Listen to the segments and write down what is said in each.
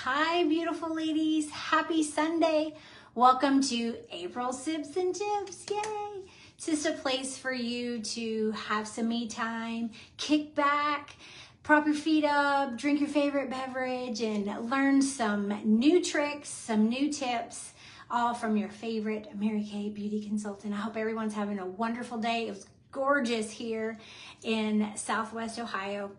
Hi, beautiful ladies. Happy Sunday. Welcome to April Sips and Tips. Yay. It's just a place for you to have some me time, kick back, prop your feet up, drink your favorite beverage, and learn some new tricks, some new tips, all from your favorite Mary Kay beauty consultant. I hope everyone's having a wonderful day. It was gorgeous here in Southwest Ohio.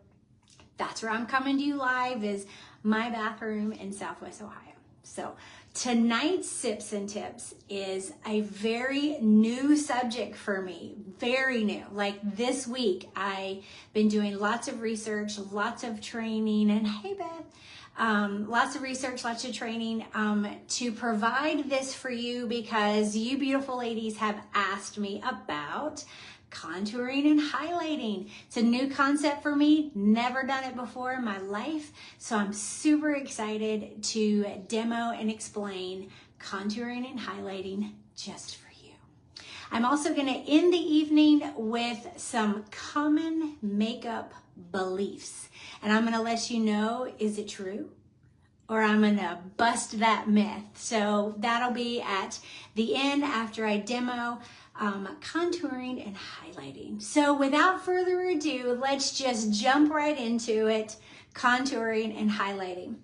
That's where I'm coming to you live, is my bathroom in Southwest Ohio. So tonight's Sips and Tips is a very new subject for me, very new. Like this week, I've been doing lots of research, lots of training, and hey Beth, lots of research, lots of training to provide this for you because you beautiful ladies have asked me about contouring and highlighting. It's a new concept for me, never done it before in my life, so I'm super excited to demo and explain contouring and highlighting just for you. I'm also going to end the evening with some common makeup beliefs, and I'm going to let you know, is it true? Or I'm gonna bust that myth. So that'll be at the end after I demo contouring and highlighting. So without further ado, let's just jump right into it, contouring and highlighting.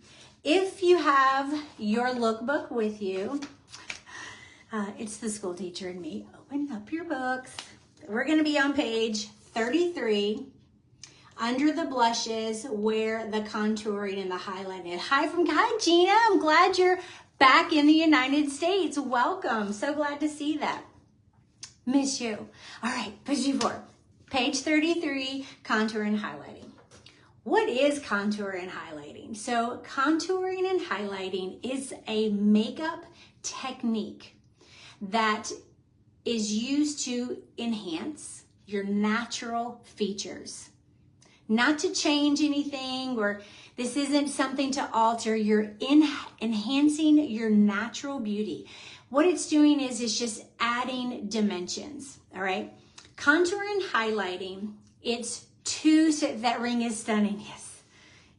If you have your lookbook with you, it's the school teacher and me. Open up your books. We're gonna be on page 33. Under the blushes, where the contouring and the highlighting is. Hi Gina, I'm glad you're back in the United States. Welcome, so glad to see that. Miss you. All right, page 4, page 33, contour and highlighting. What is contour and highlighting? So contouring and highlighting is a makeup technique that is used to enhance your natural features. Not to change anything, or this isn't something to alter. You're enhancing your natural beauty. What it's doing is it's just adding dimensions, all right? Contour and highlighting, it's that ring is stunning. Yes,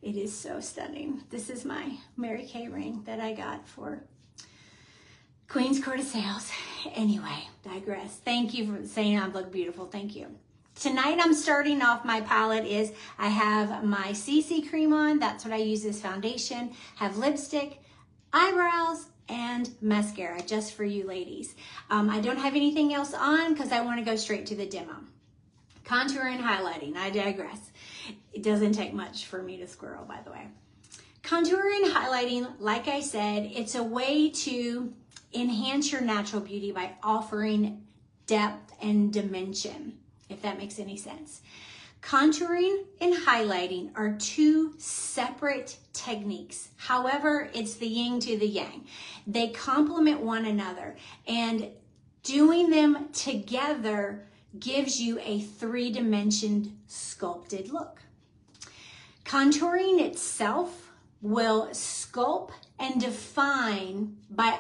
it is so stunning. This is my Mary Kay ring that I got for Queen's Court of Sales. Anyway, digress. Thank you for saying I look beautiful. Thank you. Tonight I'm starting off, my palette is, I have my CC cream on, that's what I use as foundation, have lipstick, eyebrows, and mascara, just for you ladies. I don't have anything else on because I want to go straight to the demo. Contour and highlighting, I digress. It doesn't take much for me to squirrel, by the way. Contour and highlighting, like I said, it's a way to enhance your natural beauty by offering depth and dimension, if that makes any sense. Contouring and highlighting are two separate techniques. However, it's the yin to the yang. They complement one another, and doing them together gives you a three-dimensioned sculpted look. Contouring itself will sculpt and define by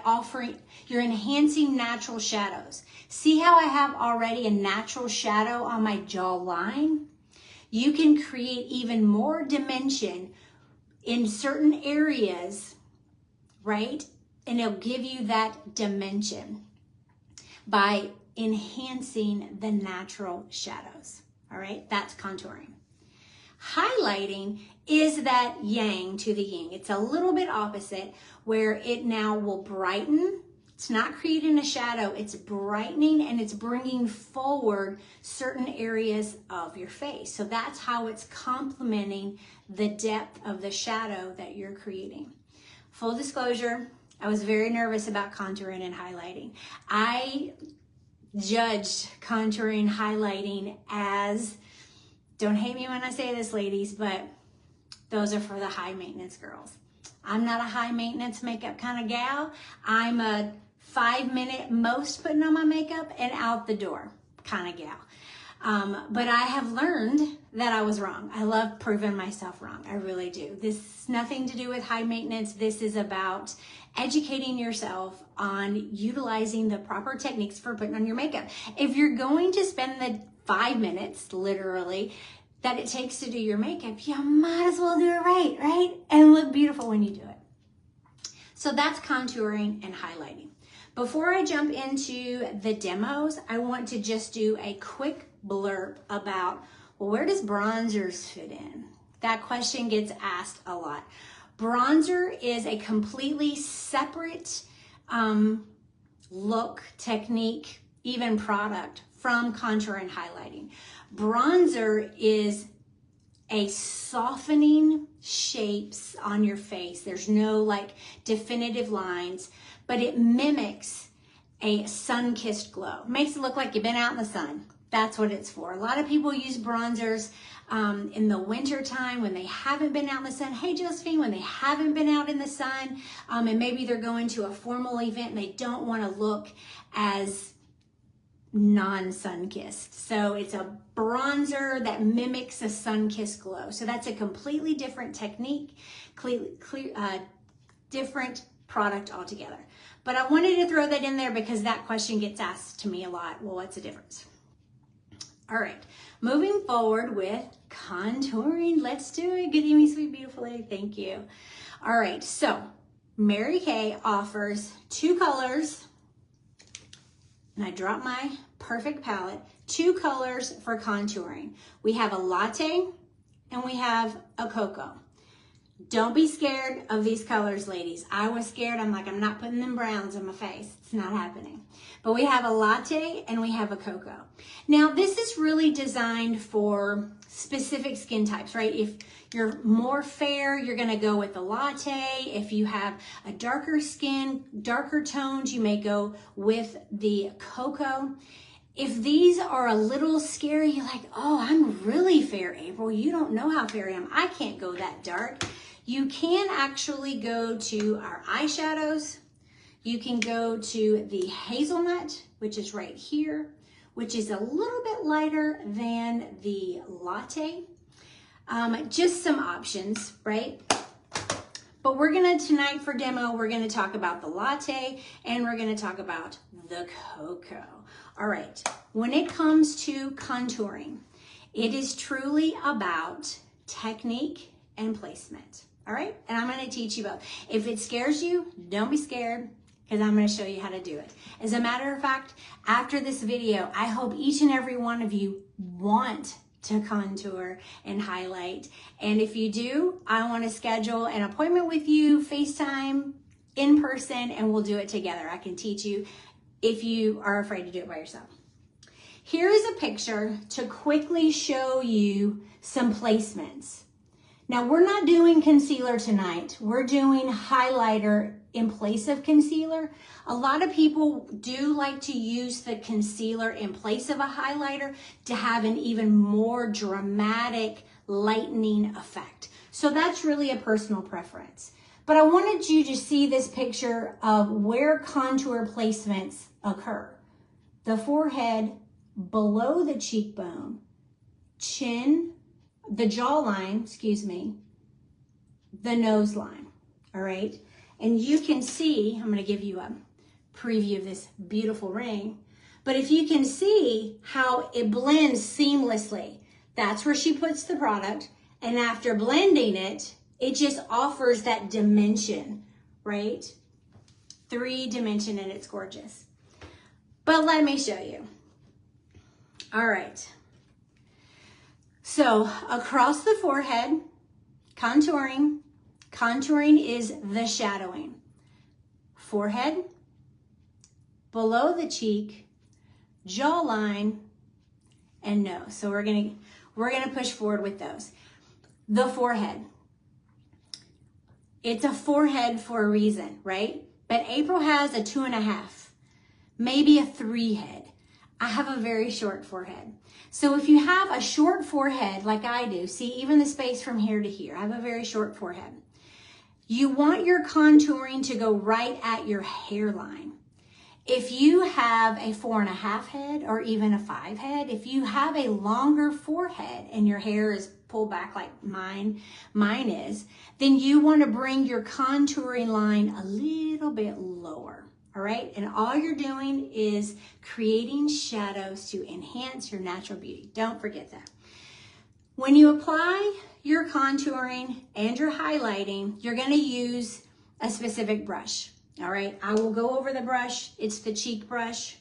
you're enhancing natural shadows. See how I have already a natural shadow on my jawline? You can create even more dimension in certain areas, right? And it'll give you that dimension by enhancing the natural shadows, all right? That's contouring. Highlighting is that yang to the yin. It's a little bit opposite, where it now will brighten. It's not creating a shadow, it's brightening, and it's bringing forward certain areas of your face. So that's how it's complementing the depth of the shadow that you're creating. Full disclosure, I was very nervous about contouring and highlighting. I judged contouring, highlighting as, don't hate me when I say this, ladies, but those are for the high maintenance girls. I'm not a high maintenance makeup kind of gal. I'm a 5-minute most putting on my makeup and out the door kind of gal. But I have learned that I was wrong. I love proving myself wrong. I really do. This is nothing to do with high maintenance. This is about educating yourself on utilizing the proper techniques for putting on your makeup. If you're going to spend the 5 minutes, literally, that it takes to do your makeup, you might as well do it right? And look beautiful when you do it. So that's contouring and highlighting. Before I jump into the demos, I want to just do a quick blurb about, well, where does bronzers fit in? That question gets asked a lot. Bronzer is a completely separate look, technique, even product from contour and highlighting. Bronzer is a softening shapes on your face. There's no like definitive lines, but it mimics a sun-kissed glow. Makes it look like you've been out in the sun. That's what it's for. A lot of people use bronzers in the winter time when they haven't been out in the sun. Hey, Josephine, when they haven't been out in the sun and maybe they're going to a formal event and they don't want to look as non-sun-kissed. So it's a bronzer that mimics a sun-kissed glow. So that's a completely different technique, different product altogether. But I wanted to throw that in there because that question gets asked to me a lot. Well, what's the difference? All right, moving forward with contouring. Let's do it. Good evening, sweet, beautiful lady. Thank you. All right, so Mary Kay offers 2 colors. And I dropped my perfect palette. 2 colors for contouring. We have a latte and we have a cocoa. Don't be scared of these colors, ladies. I was scared. I'm like, I'm not putting them browns on my face. It's not happening. But we have a latte and we have a cocoa. Now, this is really designed for specific skin types, right? If you're more fair, you're going to go with the latte. If you have a darker skin, darker tones, you may go with the cocoa. If these are a little scary, you're like, oh, I'm really fair, April. You don't know how fair I am. I can't go that dark. You can actually go to our eyeshadows. You can go to the hazelnut, which is right here, which is a little bit lighter than the latte. Just some options, right? But we're gonna, tonight for demo, we're gonna talk about the latte and we're gonna talk about the cocoa. All right, when it comes to contouring, it is truly about technique and placement. All right, and I'm gonna teach you both. If it scares you, don't be scared, because I'm gonna show you how to do it. As a matter of fact, after this video, I hope each and every one of you want to contour and highlight. And if you do, I wanna schedule an appointment with you, FaceTime, in person, and we'll do it together. I can teach you if you are afraid to do it by yourself. Here is a picture to quickly show you some placements. Now, we're not doing concealer tonight. We're doing highlighter in place of concealer. A lot of people do like to use the concealer in place of a highlighter to have an even more dramatic lightening effect. So that's really a personal preference. But I wanted you to see this picture of where contour placements occur. The forehead, below the cheekbone, chin, the jawline, excuse me, the nose line, all right? And you can see, I'm gonna give you a preview of this beautiful ring, but if you can see how it blends seamlessly, that's where she puts the product, and after blending it, it just offers that dimension, right? 3-dimension, and it's gorgeous. But let me show you. All right. So across the forehead, contouring. Contouring is the shadowing. Forehead, below the cheek, jawline, and nose. So we're gonna push forward with those. The forehead. It's a forehead for a reason, right? But April has a 2.5, maybe a 3 head. I have a very short forehead. So if you have a short forehead like I do, see even the space from here to here, I have a very short forehead. You want your contouring to go right at your hairline. If you have a 4.5 head or even a 5 head, if you have a longer forehead and your hair is pulled back like mine is, then you want to bring your contouring line a little bit lower. All right, and all you're doing is creating shadows to enhance your natural beauty. Don't forget that. When you apply your contouring and your highlighting, you're going to use a specific brush. All right, I will go over the brush. It's the cheek brush.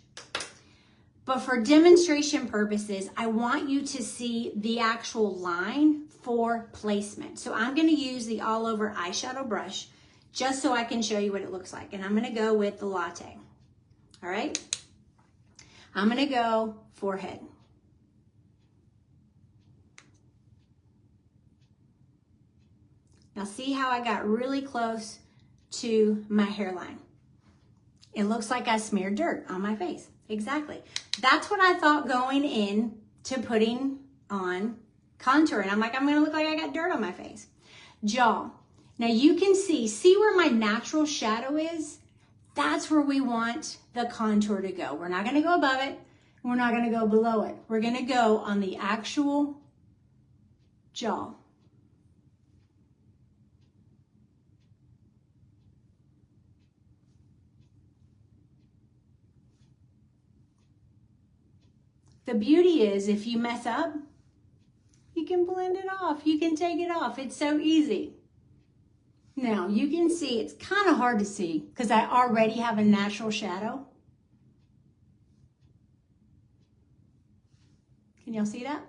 But for demonstration purposes, I want you to see the actual line for placement. So I'm going to use the all over eyeshadow brush just so I can show you what it looks like. And I'm going to go with the Latte. All right, I'm going to go forehead. Now see how I got really close to my hairline. It looks like I smeared dirt on my face. Exactly. That's what I thought going in to putting on contour. And I'm like, I'm going to look like I got dirt on my face. Jaw. Now you can see where my natural shadow is? That's where we want the contour to go. We're not going to go above it. We're not going to go below it. We're going to go on the actual jaw. The beauty is if you mess up, you can blend it off. You can take it off. It's so easy. Now you can see it's kind of hard to see because I already have a natural shadow. Can y'all see that?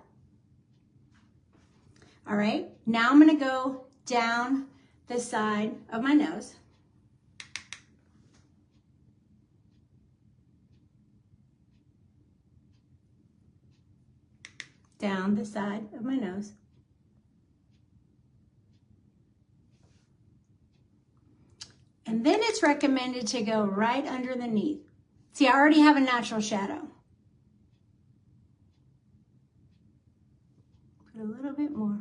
All right, now I'm going to go down the side of my nose. Down the side of my nose. And then it's recommended to go right underneath. See, I already have a natural shadow. Put a little bit more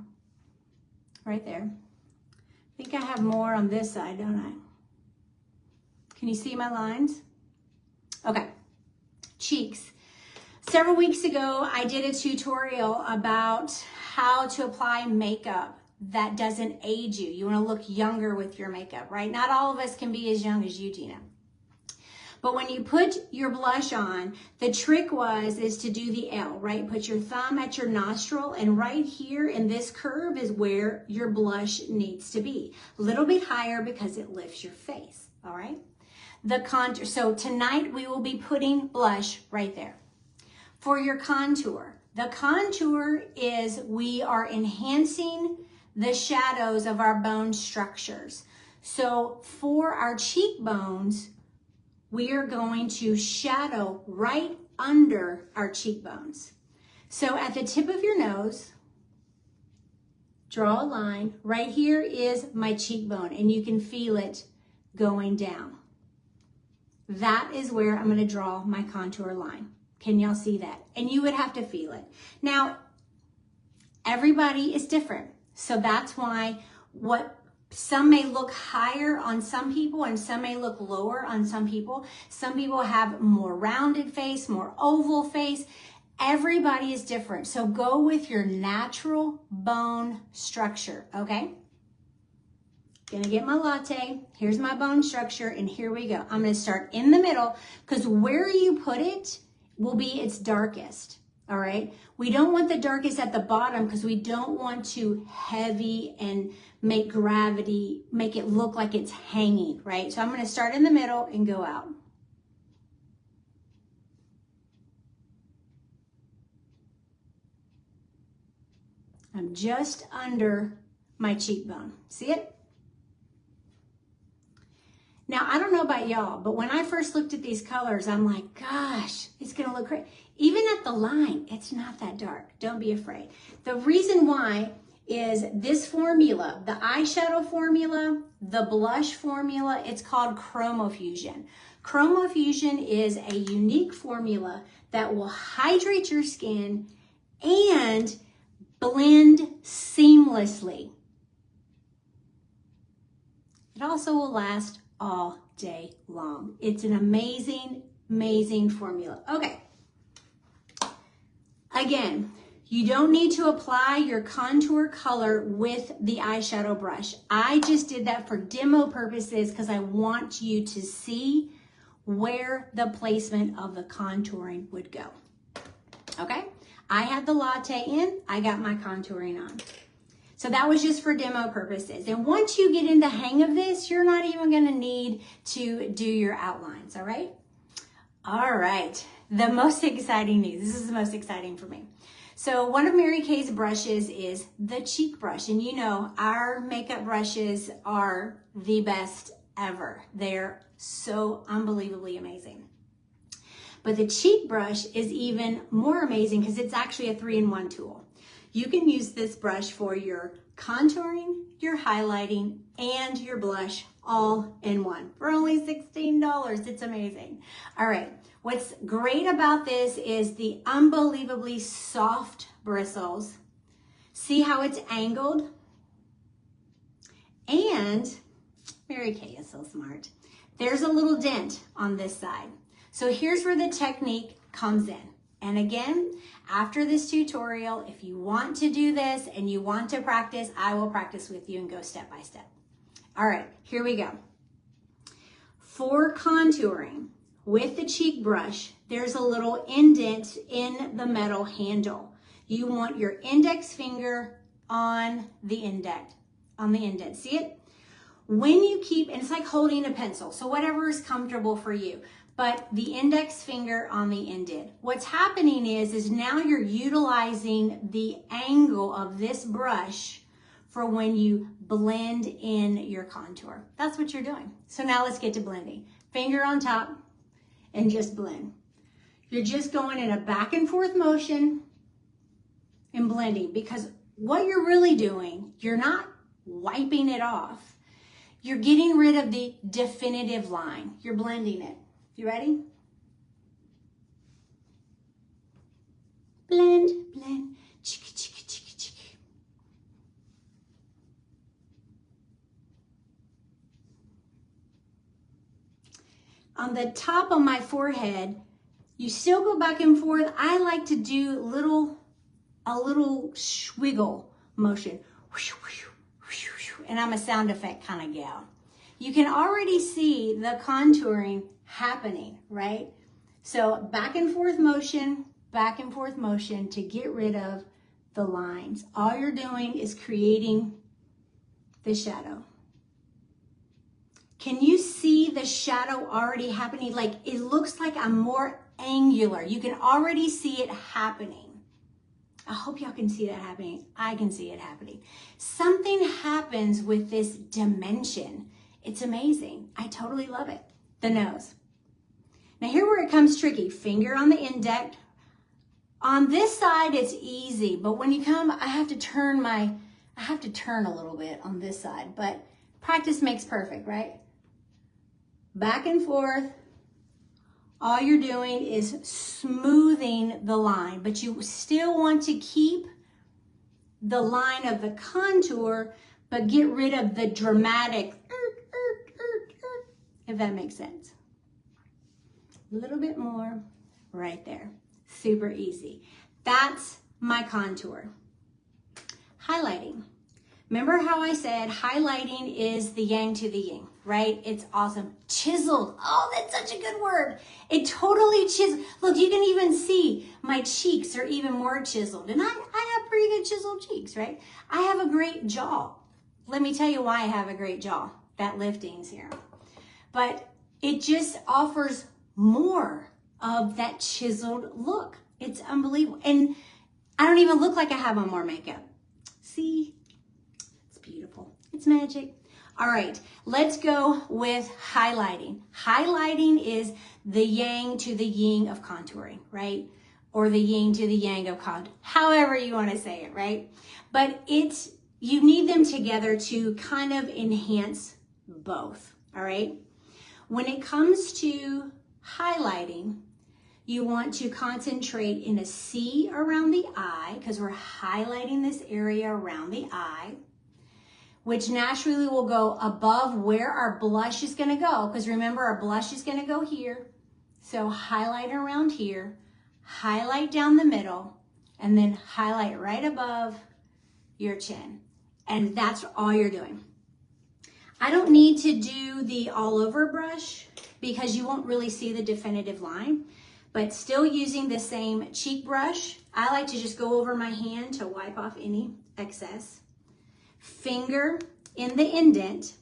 right there. I think I have more on this side, don't I? Can you see my lines? Okay, cheeks. Several weeks ago, I did a tutorial about how to apply makeup that doesn't age you. You want to look younger with your makeup, right? Not all of us can be as young as you, Tina. But when you put your blush on, the trick is to do the L, right? Put your thumb at your nostril, and right here in this curve is where your blush needs to be. A little bit higher because it lifts your face, all right? The contour. So tonight we will be putting blush right there. For your contour, the contour is we are enhancing the shadows of our bone structures. So for our cheekbones, we are going to shadow right under our cheekbones. So at the tip of your nose, draw a line. Right here is my cheekbone, and you can feel it going down. That is where I'm going to draw my contour line. Can y'all see that? And you would have to feel it. Now, everybody is different. So that's why some may look higher on some people and some may look lower on some people. Some people have more rounded face, more oval face. Everybody is different. So go with your natural bone structure, okay? Gonna get my latte. Here's my bone structure, and here we go. I'm gonna start in the middle because where you put it will be its darkest, all right? We don't want the darkest at the bottom because we don't want to heavy and make gravity, make it look like it's hanging, right? So I'm gonna start in the middle and go out. I'm just under my cheekbone. See it? Now, I don't know about y'all, but when I first looked at these colors, I'm like, gosh, it's gonna look great. Even at the line, it's not that dark. Don't be afraid. The reason why is this formula, the eyeshadow formula, the blush formula, it's called ChromoFusion. ChromoFusion is a unique formula that will hydrate your skin and blend seamlessly. It also will last all day long. It's an amazing, amazing formula. Okay. Again, you don't need to apply your contour color with the eyeshadow brush. I just did that for demo purposes because I want you to see where the placement of the contouring would go. Okay? I had the latte in, I got my contouring on. So that was just for demo purposes. And once you get in the hang of this, you're not even gonna need to do your outlines, all right? All right, the most exciting news. This is the most exciting for me. So one of Mary Kay's brushes is the cheek brush. And you know, our makeup brushes are the best ever. They're so unbelievably amazing. But the cheek brush is even more amazing because it's actually a 3-in-1 tool. You can use this brush for your contouring, your highlighting, and your blush all in one for only $16. It's amazing. All right, what's great about this is the unbelievably soft bristles. See how it's angled? And Mary Kay is so smart. There's a little dent on this side. So here's where the technique comes in. And again, after this tutorial, if you want to do this and you want to practice, I will practice with you and go step by step. All right, here we go. For contouring with the cheek brush, there's a little indent in the metal handle. You want your index finger on the indent. See it? When you keep, and it's like holding a pencil, so whatever is comfortable for you, but the index finger on the indent. What's happening is now you're utilizing the angle of this brush for when you blend in your contour. That's what you're doing. So now let's get to blending. Finger on top and just blend. You're just going in a back and forth motion and blending, because what you're really doing, you're not wiping it off. You're getting rid of the definitive line. You're blending it. You ready? Blend, blend, chicka, chicka, chicka, chicka. On the top of my forehead, you still go back and forth. I like to do a little swiggle motion. And I'm a sound effect kind of gal. You can already see the contouring happening, right? So back and forth motion to get rid of the lines. All you're doing is creating the shadow. Can you see the shadow already happening? Like, it looks like I'm more angular. You can already see it happening. I hope y'all can see that happening. I can see it happening. Something happens with this dimension. It's amazing. I totally love it. The nose. Now here where it comes tricky. Finger on the index. On this side, it's easy, but when you come, I have to turn a little bit on this side, but practice makes perfect, right? Back and forth. All you're doing is smoothing the line, but you still want to keep the line of the contour, but get rid of the dramatic, if that makes sense. A little bit more right there. Super easy. That's my contour. Highlighting. Remember how I said highlighting is the yang to the yin, right? It's awesome. Chiseled. Oh, that's such a good word. It totally chiseled. Look, you can even see my cheeks are even more chiseled. And I have pretty good chiseled cheeks, right? I have a great jaw. Let me tell you why I have a great jaw. That lifting's here. But it just offers more of that chiseled look. It's unbelievable. And I don't even look like I have on more makeup. See? Beautiful. It's magic. All right, let's go with highlighting. Highlighting is the yang to the yin of contouring, right? Or the yin to the yang of contour, however you want to say it, right? But you need them together to kind of enhance both, all right? When it comes to highlighting, you want to concentrate in a C around the eye, because we're highlighting this area around the eye, which naturally will go above where our blush is going to go, because remember, our blush is going to go here. So highlight around here, highlight down the middle, and then highlight right above your chin. And that's all you're doing. I don't need to do the all over brush because you won't really see the definitive line, but still using the same cheek brush, I like to just go over my hand to wipe off any excess. finger in the indent.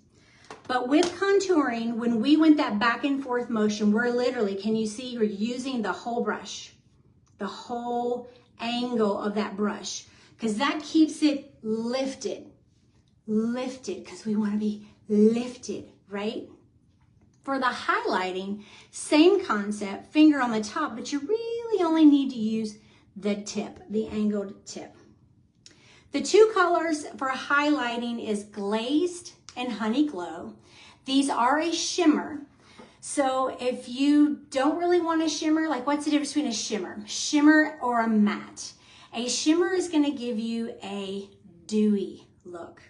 But with contouring, when we went that back and forth motion, we're literally, can you see, we're using the whole brush, the whole angle of that brush, because that keeps it lifted, because we want to be lifted, right? For the highlighting, same concept, finger on the top, but you really only need to use the tip, the angled tip. The two colors for highlighting is Glazed and Honey Glow. These are a shimmer. So if you don't really want a shimmer, like what's the difference between a shimmer or a matte? A shimmer is going to give you a dewy look.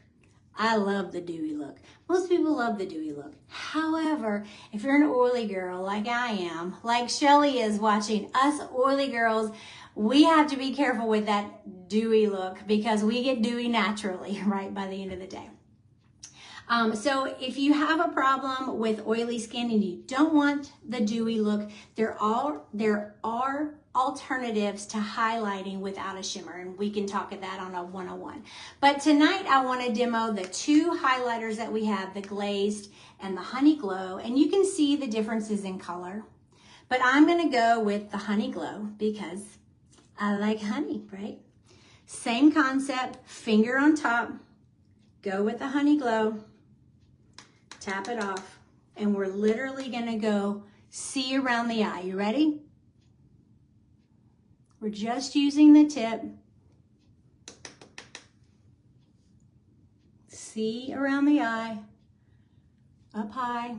I love the dewy look. Most people love the dewy look. However, if you're an oily girl like I am, like Shelly is watching, us oily girls, we have to be careful with that dewy look because we get dewy naturally, right, by the end of the day. So if you have a problem with oily skin and you don't want the dewy look, there are alternatives to highlighting without a shimmer, and we can talk at that on a 101. But tonight I want to demo the two highlighters that we have, the Glazed and the Honey Glow, and you can see the differences in color. But I'm going to go with the Honey Glow because I like honey, right? Same concept, finger on top, go with the Honey Glow, tap it off, and we're literally going to go see around the eye. You ready? We're just using the tip. See around the eye, up high,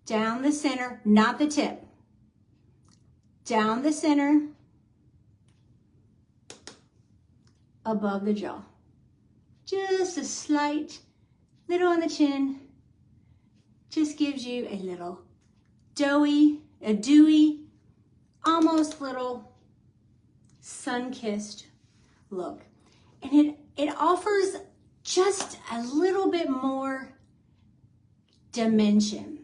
down the center, not the tip, down the center, above the jaw. Just a slight little on the chin, just gives you a little dewy, almost little sun-kissed look. And it offers just a little bit more dimension.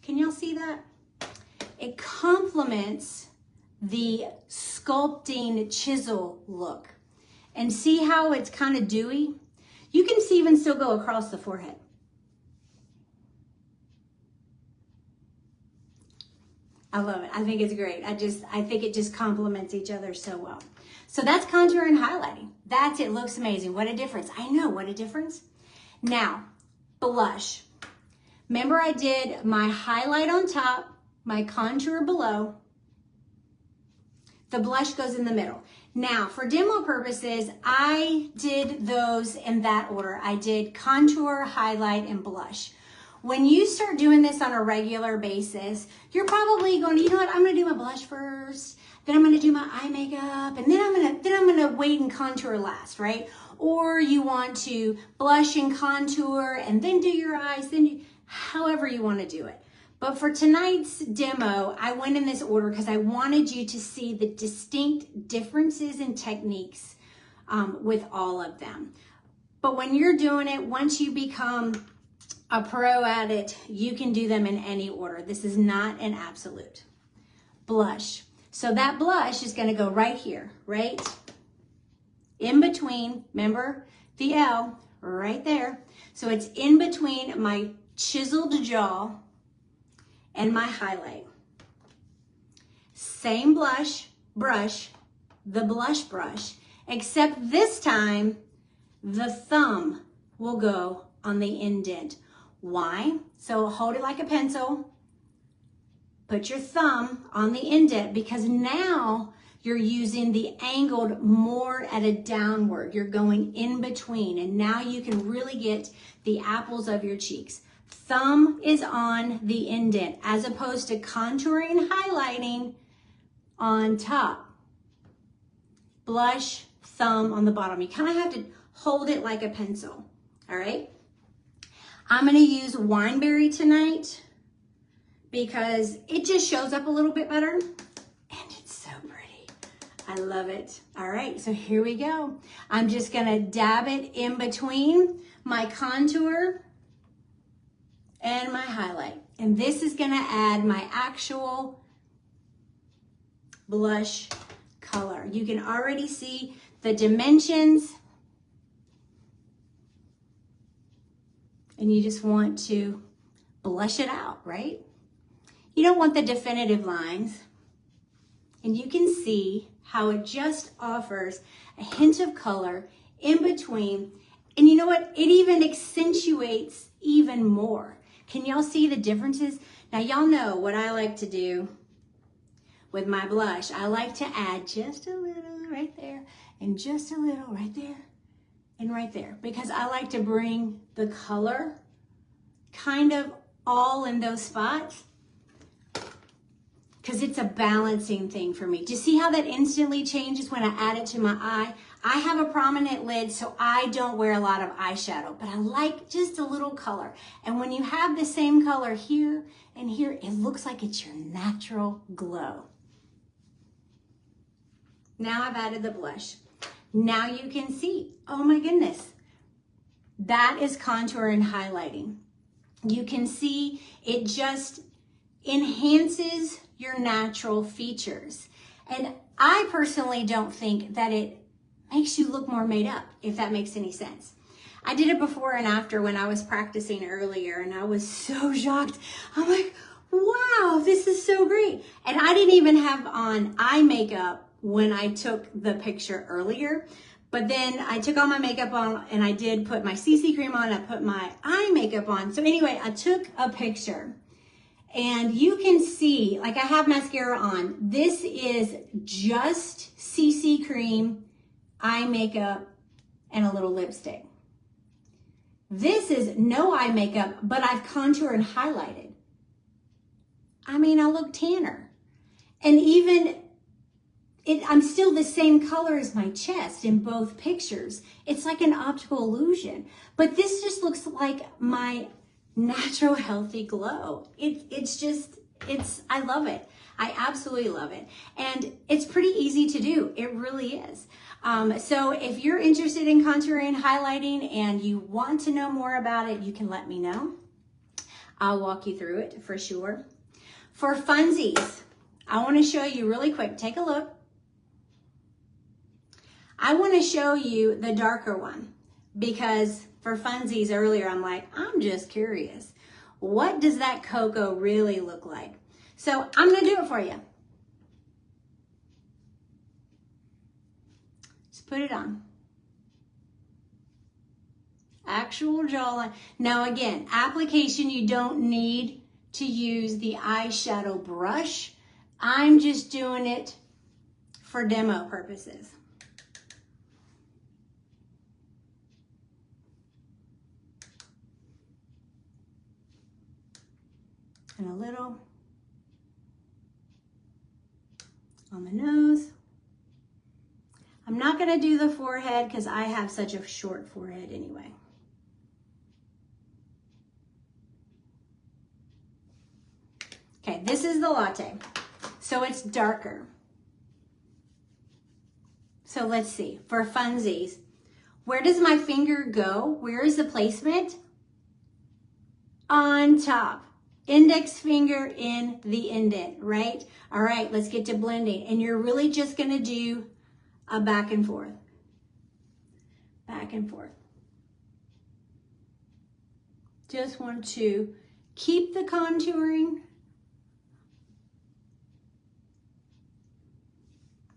Can y'all see that? It complements the sculpting chisel look. And see how it's kind of dewy? You can see even still go across the forehead. I love it. I think it's great. I think it just complements each other so well. So that's contour and highlighting. That's it. Looks amazing. What a difference. I know, what a difference. Now, blush. Remember I did my highlight on top, my contour below. The blush goes in the middle. Now, for demo purposes, I did those in that order. I did contour, highlight, and blush. When you start doing this on a regular basis, you're probably going, you know what, I'm going to do my blush first, then I'm going to do my eye makeup, and then I'm going to wait and contour last, right? Or you want to blush and contour and then do your eyes, however you want to do it. But for tonight's demo, I went in this order because I wanted you to see the distinct differences in techniques with all of them. But when you're doing it, once you become a pro at it, you can do them in any order. This is not an absolute. Blush. So that blush is going to go right here, right? In between, remember the L right there. So it's in between my chiseled jaw and my highlight. Same brush, the blush brush, except this time the thumb will go on the indent. Why? So hold it like a pencil, put your thumb on the indent because now you're using the angled more at a downward. You're going in between, and now you can really get the apples of your cheeks. Thumb is on the indent as opposed to contouring, highlighting on top. Blush, thumb on the bottom. You kind of have to hold it like a pencil, all right? I'm going to use Wineberry tonight because it just shows up a little bit better and it's so pretty. I love it. All right, so here we go. I'm just going to dab it in between my contour and my highlight. And this is going to add my actual blush color. You can already see the dimensions. And you just want to blush it out, right? You don't want the definitive lines. And you can see how it just offers a hint of color in between. And you know what? It even accentuates even more. Can y'all see the differences? Now y'all know what I like to do with my blush. I like to add just a little right there and just a little right there and right there, because I like to bring the color kind of all in those spots, because it's a balancing thing for me. Do you see how that instantly changes when I add it to my eye? I have a prominent lid, so I don't wear a lot of eyeshadow, but I like just a little color. And when you have the same color here and here, it looks like it's your natural glow. Now I've added the blush. Now you can see, oh my goodness, that is contour and highlighting. You can see it just enhances your natural features. And I personally don't think that it makes you look more made up, if that makes any sense. I did it before and after when I was practicing earlier, and I was so shocked. I'm like, wow, this is so great. And I didn't even have on eye makeup when I took the picture earlier, but then I took all my makeup on and I did put my CC cream on, I put my eye makeup on. So anyway, I took a picture and you can see, like I have mascara on. This is just CC cream, eye makeup, and a little lipstick. This is no eye makeup, but I've contoured and highlighted. I mean, I look tanner. And even I'm still the same color as my chest in both pictures. It's like an optical illusion. But this just looks like my natural healthy glow. I love it. I absolutely love it. And it's pretty easy to do. It really is. So if you're interested in contouring and highlighting and you want to know more about it, you can let me know. I'll walk you through it for sure. For funsies, I want to show you really quick. Take a look. I want to show you the darker one because for funsies earlier, I'm like, I'm just curious. What does that cocoa really look like? So I'm going to do it for you. Just put it on. Actual jawline. Now again, application, you don't need to use the eyeshadow brush. I'm just doing it for demo purposes. And a little on the nose. I'm not going to do the forehead because I have such a short forehead anyway. Okay, this is the latte. So it's darker. So let's see, for funsies, where does my finger go? Where is the placement? On top. Index finger in the indent, right? All right, let's get to blending. And you're really just gonna do a back and forth. Back and forth. Just want to keep the contouring,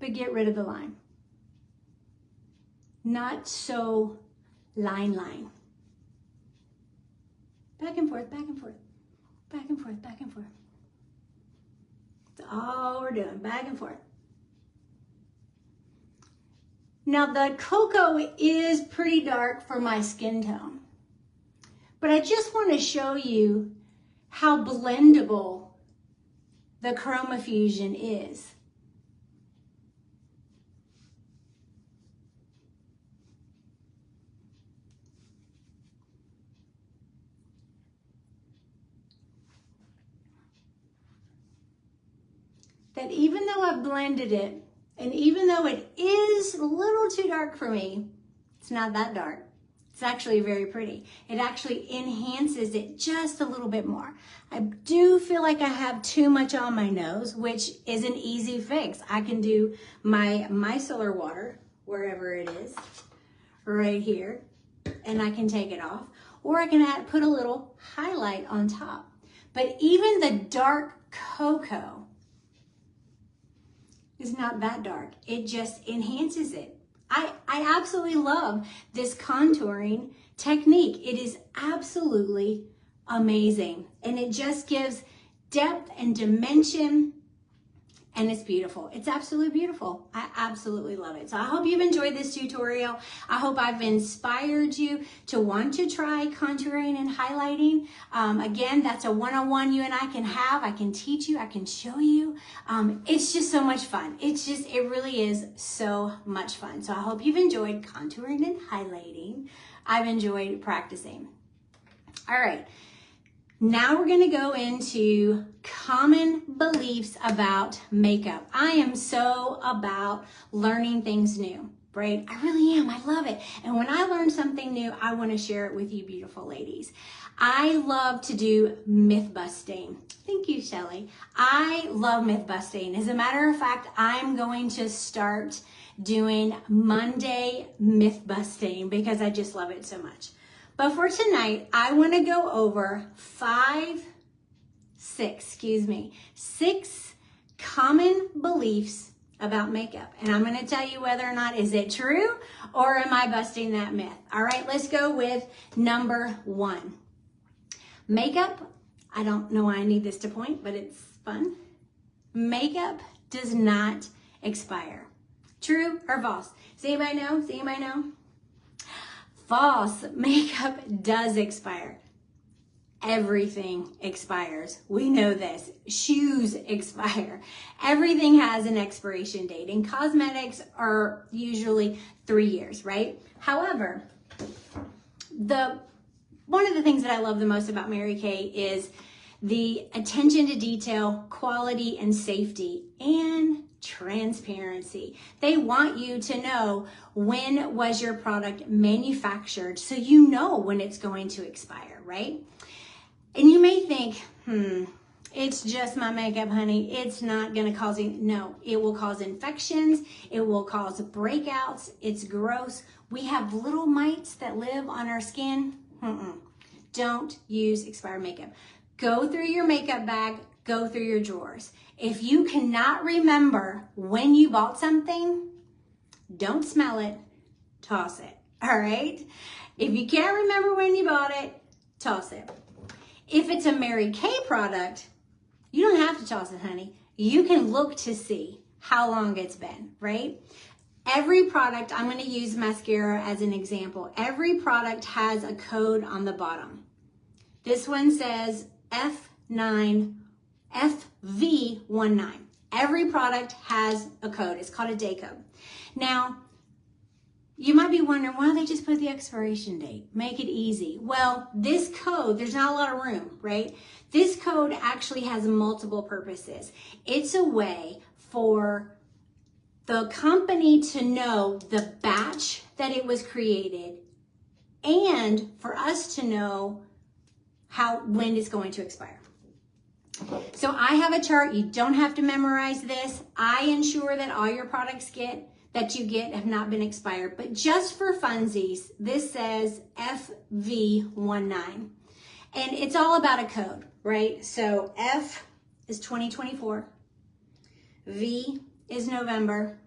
but get rid of the line. Not so line. Back and forth, back and forth. Back and forth, back and forth. That's all we're doing, back and forth. Now the cocoa is pretty dark for my skin tone, but I just want to show you how blendable the ChromaFusion is. That even though I've blended it, and even though it is a little too dark for me, it's not that dark. It's actually very pretty. It actually enhances it just a little bit more. I do feel like I have too much on my nose, which is an easy fix. I can do my micellar water wherever it is, right here, and I can take it off, or I can put a little highlight on top. But even the dark cocoa is not that dark. It just enhances it. I absolutely love this contouring technique. It is absolutely amazing. And it just gives depth and dimension. And it's beautiful. It's absolutely beautiful. I absolutely love it. So I hope you've enjoyed this tutorial. I hope I've inspired you to want to try contouring and highlighting. Again, that's a one-on-one you and I can have. I can teach you. I can show you. It's just so much fun. It really is so much fun. So I hope you've enjoyed contouring and highlighting. I've enjoyed practicing. All right. Now we're going to go into common beliefs about makeup. I am so about learning things new, right? I really am. I love it. And when I learn something new, I want to share it with you beautiful ladies. I love to do myth busting. Thank you, Shelly. I love myth busting. As a matter of fact, I'm going to start doing Monday myth busting because I just love it so much. But for tonight, I want to go over six common beliefs about makeup. And I'm going to tell you whether or not is it true or am I busting that myth. All right, let's go with number 1. Makeup, I don't know why I need this to point, but it's fun. Makeup does not expire. True or false? Does anybody know? Does anybody know? False. Makeup does expire. Everything expires. We know this. Shoes expire. Everything has an expiration date, and cosmetics are usually 3 years, right? However, one of the things that I love the most about Mary Kay is the attention to detail, quality, and safety, and transparency. They want you to know when was your product manufactured so you know when it's going to expire, right? And you may think, it's just my makeup, honey. It's not going to cause no, it will cause infections. It will cause breakouts. It's gross. We have little mites that live on our skin. Don't use expired makeup. Go through your makeup bag, go through your drawers. If you cannot remember when you bought something, don't smell it, toss it, all right? If you can't remember when you bought it, toss it. If it's a Mary Kay product, you don't have to toss it, honey. You can look to see how long it's been, right? Every product, I'm going to use mascara as an example. Every product has a code on the bottom. This one says FV19. Every product has a code. It's called a day code. Now, you might be wondering, why don't they just put the expiration date? Make it easy. Well, this code, there's not a lot of room, right? This code actually has multiple purposes. It's a way for the company to know the batch that it was created and for us to know when it's going to expire. So I have a chart. You don't have to memorize this. I ensure that all your products that you get have not been expired. But just for funsies, this says FV19. And it's all about a code, right? So F is 2024. V is November.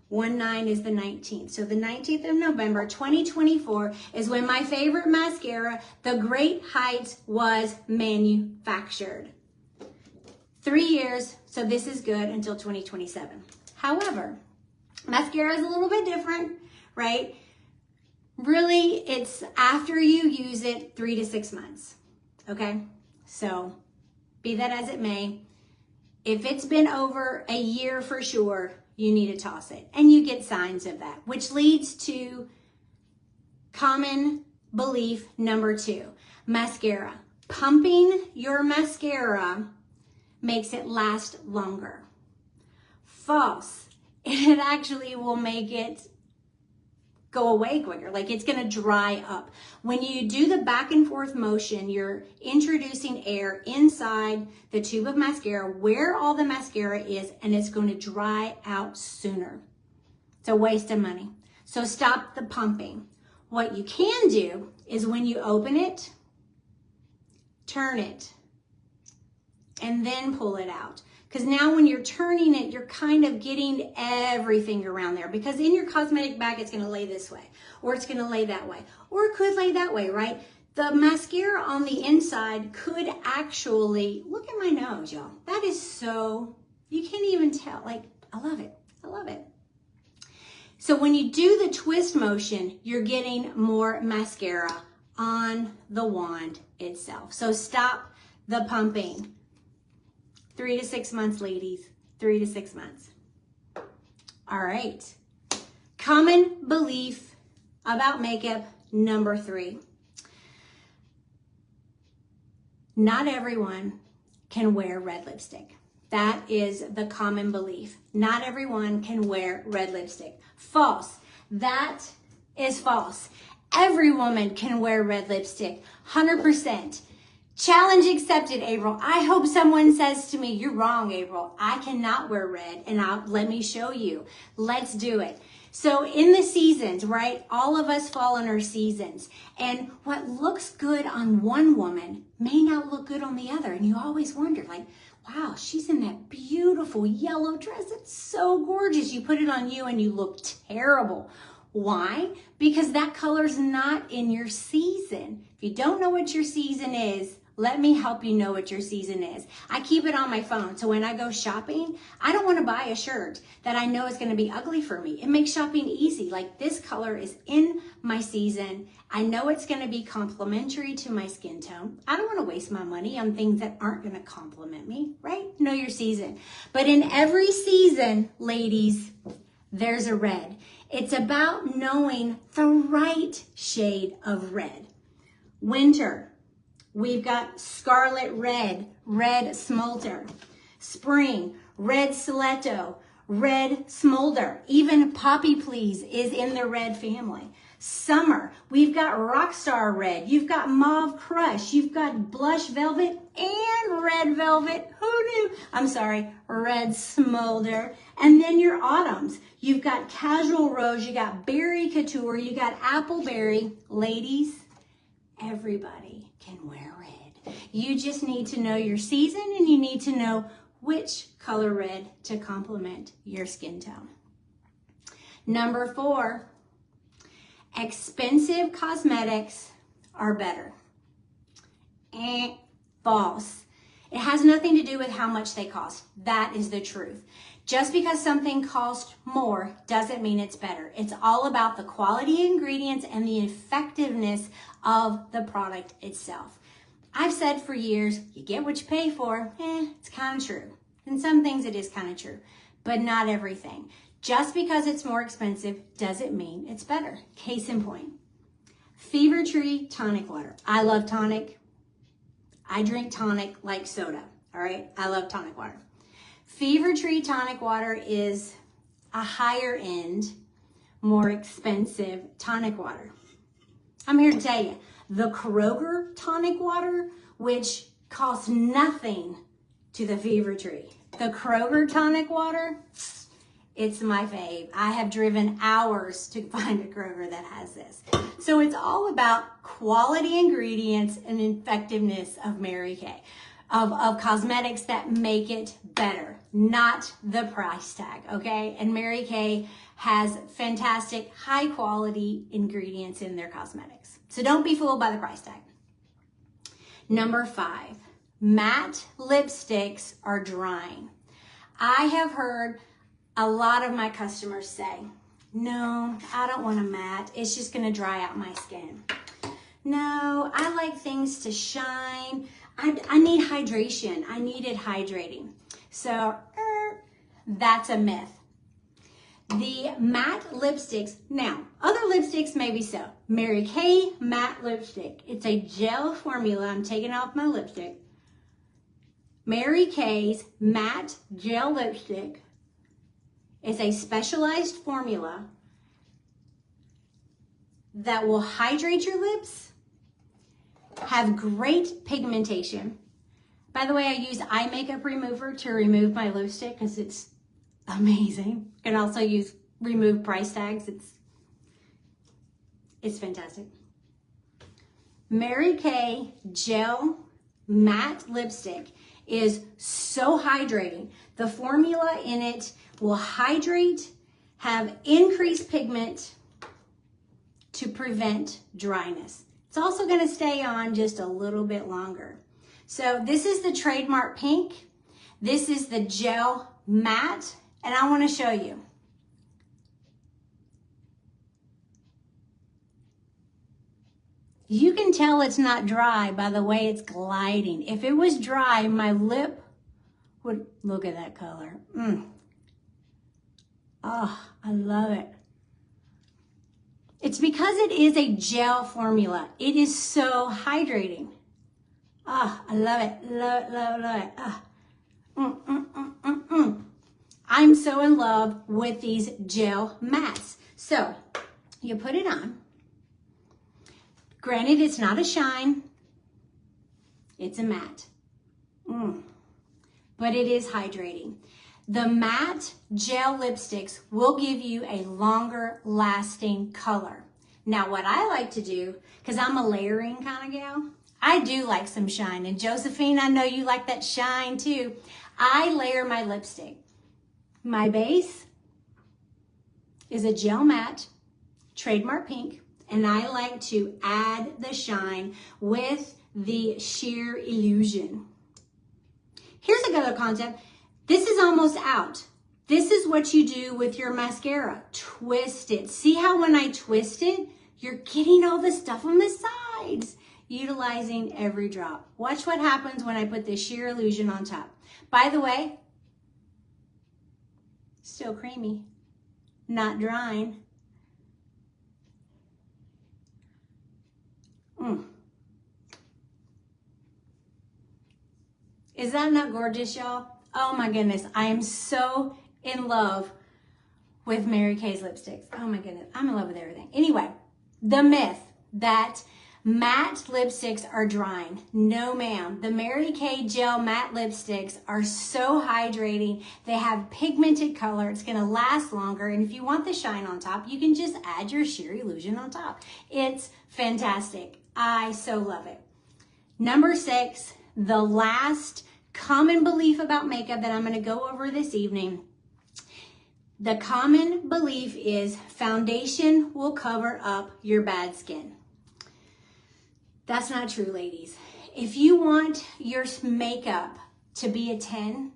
19 is the 19th. So the 19th of November, 2024 is when my favorite mascara, the Great Heights, was manufactured. 3 years, so this is good until 2027. However, mascara is a little bit different, right? Really, it's after you use it 3 to 6 months, okay? So be that as it may, if it's been over a year for sure, you need to toss it. And you get signs of that, which leads to common belief number 2, mascara. Pumping your mascara makes it last longer. False. It actually will make it go away quicker. Like it's going to dry up. When you do the back and forth motion, you're introducing air inside the tube of mascara where all the mascara is, and it's going to dry out sooner. It's a waste of money. So stop the pumping. What you can do is when you open it, turn it, and then pull it out. Because now when you're turning it, you're kind of getting everything around there. Because in your cosmetic bag, it's going to lay this way, or it's going to lay that way, or it could lay that way, right? The mascara on the inside could actually, look at my nose, y'all. That is so, you can't even tell. Like, I love it. I love it. So when you do the twist motion, you're getting more mascara on the wand itself. So stop the pumping. 3 to 6 months, ladies. 3 to 6 months. All right. Common belief about makeup number 3. Not everyone can wear red lipstick. That is the common belief. Not everyone can wear red lipstick. False. That is false. Every woman can wear red lipstick. 100%. Challenge accepted, April. I hope someone says to me, you're wrong, April. I cannot wear red, and let me show you. Let's do it. So in the seasons, right, all of us fall in our seasons. And what looks good on one woman may not look good on the other. And you always wonder, like, wow, she's in that beautiful yellow dress. It's so gorgeous. You put it on you and you look terrible. Why? Because that color's not in your season. If you don't know what your season is, let me help you know what your season is. I keep it on my phone. So when I go shopping, I don't want to buy a shirt that I know is going to be ugly for me. It makes shopping easy. Like, this color is in my season. I know it's going to be complementary to my skin tone. I don't want to waste my money on things that aren't going to complement me, right? Know your season. But in every season, ladies, there's a red. It's about knowing the right shade of red. Winter. We've got scarlet red, red smolder. Spring, red stiletto, red smolder. Even Poppy Please is in the red family. Summer, we've got Rockstar Red. You've got Mauve Crush. You've got Blush Velvet and Red Velvet. Who knew? I'm sorry, Red Smolder. And then your autumns. You've got Casual Rose. You got Berry Couture. You got Appleberry. Ladies, everybody can wear red. You just need to know your season, and you need to know which color red to complement your skin tone. Number 4, expensive cosmetics are better. False. It has nothing to do with how much they cost. That is the truth. Just because something costs more doesn't mean it's better. It's all about the quality ingredients and the effectiveness of the product itself. I've said for years, you get what you pay for. It's kind of true. In some things it is kind of true, but not everything. Just because it's more expensive doesn't mean it's better. Case in point, Fever Tree tonic water. I love tonic. I drink tonic like soda, all right? I love tonic water. Fever Tree tonic water is a higher end, more expensive tonic water. I'm here to tell you, the Kroger tonic water, which costs nothing to the Fever Tree. The Kroger tonic water, it's my fave. I have driven hours to find a Kroger that has this. So it's all about quality ingredients and effectiveness of Mary Kay, of cosmetics that make it better, not the price tag, okay? And Mary Kay has fantastic, high quality ingredients in their cosmetics. So don't be fooled by the price tag. Number 5, matte lipsticks are drying. I have heard a lot of my customers say, no, I don't want a matte. It's just gonna dry out my skin. No, I like things to shine. I need hydration. I need it hydrating. So that's a myth. The matte lipsticks, now, other lipsticks maybe so. Mary Kay matte lipstick. It's a gel formula. I'm taking off my lipstick. Mary Kay's matte gel lipstick is a specialized formula that will hydrate your lips, have great pigmentation. By the way, I use eye makeup remover to remove my lipstick because it's amazing. You can also use remove price tags. It's It's fantastic. Mary Kay Gel Matte Lipstick is so hydrating. The formula in it will hydrate, have increased pigment to prevent dryness. It's also going to stay on just a little bit longer. So this is the trademark pink. This is the gel matte, and I want to show you. You can tell it's not dry by the way it's gliding. If it was dry, my lip would, look at that color. Oh, I love it. It's because it is a gel formula. It is so hydrating. Ah, I love it, love it, love it, love it. I'm so in love with these gel mattes. So you put it on. Granted, it's not a shine. It's a matte. But it is hydrating. The matte gel lipsticks will give you a longer lasting color. Now, what I like to do, because I'm a layering kind of gal, I do like some shine. And Josephine, I know you like that shine too. I layer my lipstick. My base is a gel matte, trademark pink, and I like to add the shine with the sheer illusion. Here's a good concept. This is almost out. This is what you do with your mascara. Twist it. See how when I twist it, you're getting all the stuff on the sides, utilizing every drop. Watch what happens when I put the sheer illusion on top. By the way, still creamy, not drying. Is that not gorgeous, y'all? Oh my goodness, I am so in love with Mary Kay's lipsticks. Oh my goodness, I'm in love with everything. Anyway, the myth that matte lipsticks are drying. No ma'am, the Mary Kay Gel Matte Lipsticks are so hydrating. They have pigmented color, it's gonna last longer, and if you want the shine on top, you can just add your sheer illusion on top. It's fantastic, I so love it. Number 6, the last common belief about makeup that I'm going to go over this evening. The common belief is foundation will cover up your bad skin. That's not true, ladies. If you want your makeup to be a 10,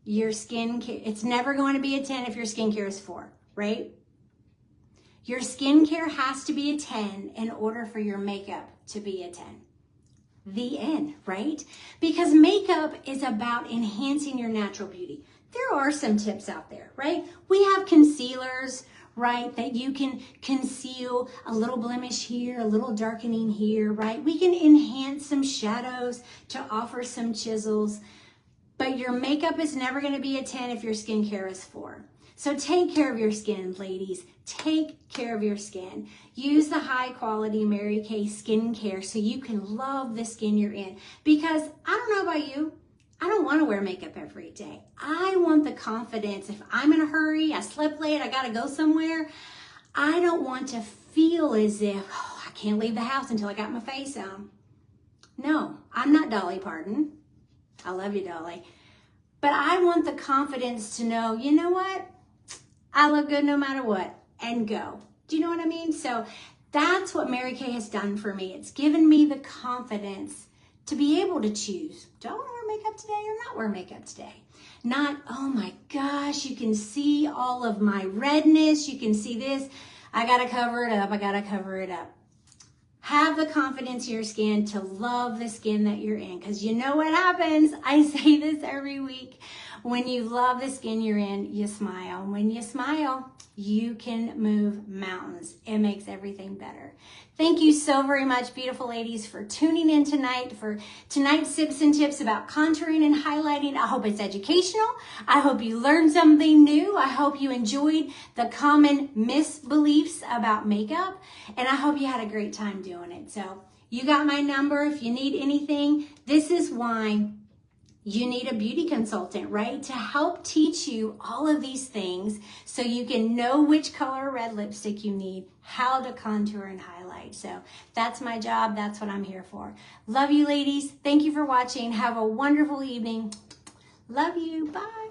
your skincare, it's never going to be a 10 if your skincare is 4, right? Your skincare has to be a 10 in order for your makeup to be a 10. The end, right? Because makeup is about enhancing your natural beauty. There are some tips out there, right? We have concealers, right, that you can conceal a little blemish here, a little darkening here, right? We can enhance some shadows to offer some chisels, but your makeup is never going to be a 10 if your skincare is 4. So take care of your skin, ladies. Take care of your skin. Use the high quality Mary Kay skincare so you can love the skin you're in. Because I don't know about you, I don't want to wear makeup every day. I want the confidence. If I'm in a hurry, I slept late, I got to go somewhere, I don't want to feel as if, oh, I can't leave the house until I got my face on. No, I'm not Dolly Parton. I love you, Dolly. But I want the confidence to know, you know what? I look good no matter what, and go. Do you know what I mean? So that's what Mary Kay has done for me. It's given me the confidence to be able to choose. Do I want to wear makeup today or not wear makeup today? Not, oh my gosh, you can see all of my redness. You can see this. I got to cover it up. I got to cover it up. Have the confidence in your skin to love the skin that you're in. Because you know what happens? I say this every week. When you love the skin you're in, you smile. When you smile, you can move mountains. It makes everything better. Thank you so very much, beautiful ladies, for tuning in tonight for tonight's tips and tips about contouring and highlighting. I hope it's educational. I hope you learned something new. I hope you enjoyed the common misbeliefs about makeup, and I hope you had a great time doing it. So you got my number if you need anything. This is why you need a beauty consultant, right? To help teach you all of these things so you can know which color red lipstick you need, how to contour and highlight. So that's my job. That's what I'm here for. Love you, ladies. Thank you for watching. Have a wonderful evening. Love you. Bye.